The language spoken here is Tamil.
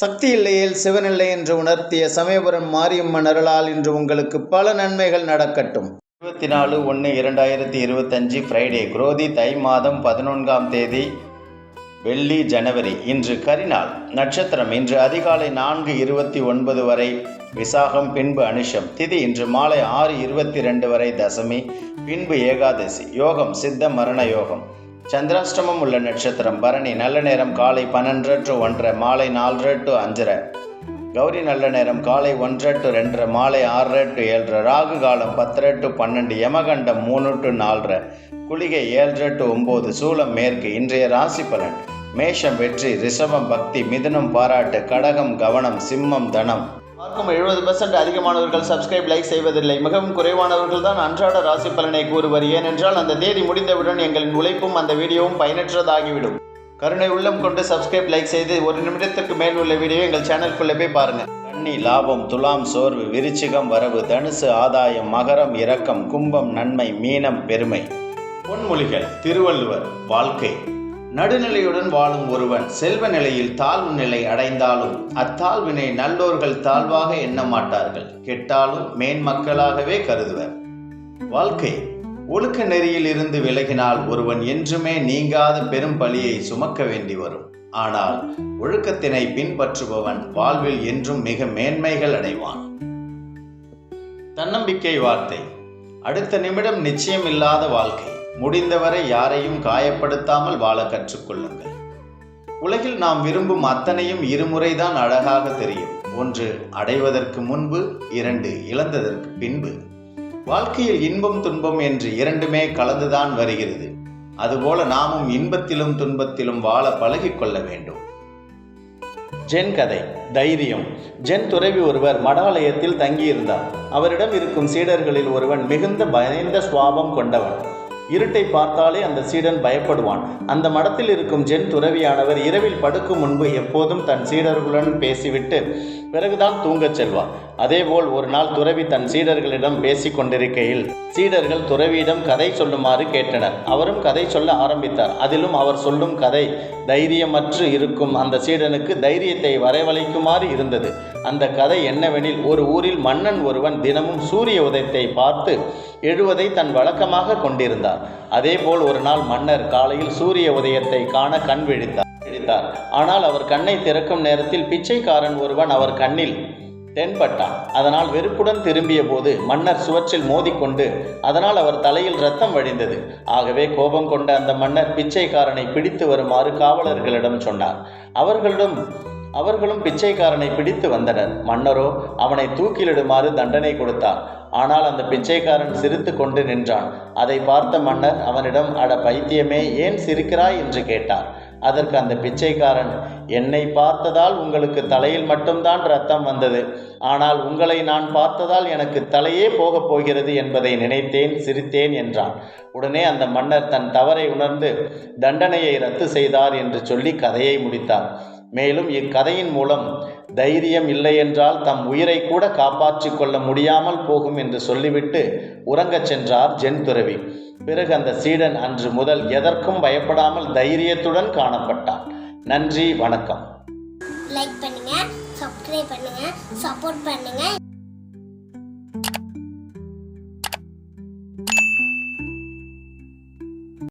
சக்தி இல்லையேல் சிவனில்லை என்று உணர்த்திய சமயபுரம் மாரியம்மன் அருளால் இன்று உங்களுக்கு பல நன்மைகள் நடக்கட்டும். 24/1/2025 ஃப்ரைடே, குரோதி தை மாதம் 14ஆம் தேதி வெள்ளி, ஜனவரி. இன்று கரிநாள் நட்சத்திரம் இன்று அதிகாலை 4:29 வரை விசாகம், பின்பு அனுஷம். திதி இன்று மாலை 6:22 வரை தசமி, பின்பு ஏகாதசி. யோகம் சித்த மரண யோகம். சந்திராஷ்டமம் உள்ள நட்சத்திரம் பரணி. நல்ல நேரம் காலை 12 to 1:30, மாலை 4 to 5:30. கௌரி நல்ல நேரம் காலை 1 to 2:30, மாலை 6 to 7:30. ராகு காலம் 10 to 12, யமகண்டம் 3 to 4:30, குளிகை 7 to 9. சூலம் மேற்கு. இன்றைய ராசி பலன்: மேஷம் வெற்றி, ரிஷபம் பக்தி, மிதுனம் பாராட்டு, கடகம் கவனம், சிம்மம் தனம். பார்க்கும் 70% அதிகமானவர்கள் சப்ஸ்கிரைப், லைக் செய்வதில்லை. மிகவும் குறைவானவர்கள் தான் அன்றாட ராசி பலனை கூறுவர். ஏனென்றால் அந்த தேதி முடிந்தவுடன் எங்களின் உழைப்பும் அந்த வீடியோவும் பயனற்றதாகிவிடும். கருணை உள்ளம் கொண்டு சப்ஸ்கிரைப், லைக் செய்து 1 நிமிடத்திற்கு மேல் உள்ள வீடியோ எங்கள் சேனலுக்குள்ளே போய் பாருங்கள். கன்னி லாபம், துலாம் சோர்வு, விருச்சிகம் வரவு, தனுசு ஆதாயம், மகரம் இரக்கம், கும்பம் நன்மை, மீனம் பெருமை. பொன்மொழிகள்: திருவள்ளுவர். வாழ்க்கை: நடுநிலையுடன் வாழும் ஒருவன் செல்வ நிலையில் தாழ்வு நிலை அடைந்தாலும் அத்தாழ்வினை நல்லோர்கள் தாழ்வாக எண்ண மாட்டார்கள், கெட்டாலும் மேன்மக்களாகவே கருதுவர். வாழ்க்கை: ஒழுக்க நெறியில் இருந்து விலகினால் ஒருவன் என்றுமே நீங்காத பெரும் பழியை சுமக்க வேண்டி வரும். ஆனால் ஒழுக்கத்தினை பின்பற்றுபவன் வாழ்வில் என்றும் மிக மேன்மைகள் அடைவான். தன்னம்பிக்கை வார்த்தை: அடுத்த நிமிடம் நிச்சயம் இல்லாத வாழ்க்கை. முடிந்தவரை யாரையும் காயப்படுத்தாமல் வாழ கற்றுக்கொள்ளுங்கள். உலகில் நாம் விரும்பும் அத்தனையும் இருமுறைதான் அழகாக தெரியும். 1 அடைவதற்கு முன்பு, 2 இழந்ததற்கு பின்பு. வாழ்க்கையில் இன்பம் துன்பம் என்று இரண்டுமே கலந்துதான் வருகிறது. அதுபோல நாமும் இன்பத்திலும் துன்பத்திலும் வாழ பழகிக்கொள்ள வேண்டும். ஜென் கதை. தைரியம். ஜென் துறவி ஒருவர் மடாலயத்தில் தங்கியிருந்தார். அவரிடம் இருக்கும் சீடர்களில் ஒருவன் மிகுந்த பயந்த சுவாபம் கொண்டவன். இருட்டை பார்த்தாலே அந்த சீடன் பயப்படுவான். அந்த மடத்தில் இருக்கும் ஜென் துறவியானவர் இரவில் படுக்கும் முன்பு எப்போதும் தன் சீடர்களுடன் பேசிவிட்டு பிறகுதான் தூங்கச் செல்வார். அதேபோல் ஒரு நாள் துறவி தன் சீடர்களிடம் பேசிக் கொண்டிருக்கையில் சீடர்கள் துறவியிடம் கதை சொல்லுமாறு கேட்டனர். அவரும் கதை சொல்ல ஆரம்பித்தார். அதிலும் அவர் சொல்லும் கதை தைரியமற்று இருக்கும் அந்த சீடனுக்கு தைரியத்தை வரவழைக்குமாறு இருந்தது. அந்த கதை என்னவெனில், ஒரு ஊரில் மன்னன் ஒருவன் தினமும் சூரிய உதயத்தை பார்த்து எழுவதை தன் வழக்கமாக கொண்டிருந்தார். அதேபோல் ஒரு நாள் மன்னர் காலையில் சூரிய உதயத்தை காண கண் விழித்தார். ஆனால் அவர் கண்ணை திறக்கும் நேரத்தில் பிச்சைக்காரன் ஒருவன் அவர் கண்ணில் தென்பட்டான். அதனால் வெறுப்புடன் திரும்பிய போது மன்னர் சுவற்றில் மோதிக்கொண்டு அதனால் அவர் தலையில் இரத்தம் வழிந்தது. ஆகவே கோபம் கொண்ட அந்த மன்னர் பிச்சைக்காரனை பிடித்து வருமாறு காவலர்களிடம் சொன்னார். அவர்களும் பிச்சைக்காரனை பிடித்து வந்தனர். மன்னரோ அவனை தூக்கிலிடுமாறு தண்டனை கொடுத்தார். ஆனால் அந்த பிச்சைக்காரன் சிரித்து கொண்டு நின்றான். அதை பார்த்த மன்னர் அவனிடம், அட பைத்தியமே, ஏன் சிரிக்கிறாய் என்று கேட்டார். அதற்கு அந்த பிச்சைக்காரன், என்னை பார்த்ததால் உங்களுக்கு தலையில் மட்டும்தான் இரத்தம் வந்தது, ஆனால் உங்களை நான் பார்த்ததால் எனக்கு தலையே போகப் போகிறது என்பதை நினைத்தேன், சிரித்தேன் என்றான். உடனே அந்த மன்னர் தன் தவறை உணர்ந்து தண்டனையை ரத்து செய்தார் என்று சொல்லி கதையை முடித்தார். மேலும் இக்கதையின் மூலம் தைரியம் இல்லையென்றால் தம் உயிரை கூட காப்பாற்றிக் கொள்ள முடியாமல் போகும் என்று சொல்லிவிட்டு உறங்கச் சென்றார் ஜென் துறவி. பிறகு அந்த சீடன் அன்று முதல் எதற்கும் பயப்படாமல் தைரியத்துடன் காணப்பட்டான். நன்றி, வணக்கம். லைக் பண்ணுங்க, சப்ஸ்கிரைப் பண்ணுங்க, சப்போர்ட் பண்ணுங்க.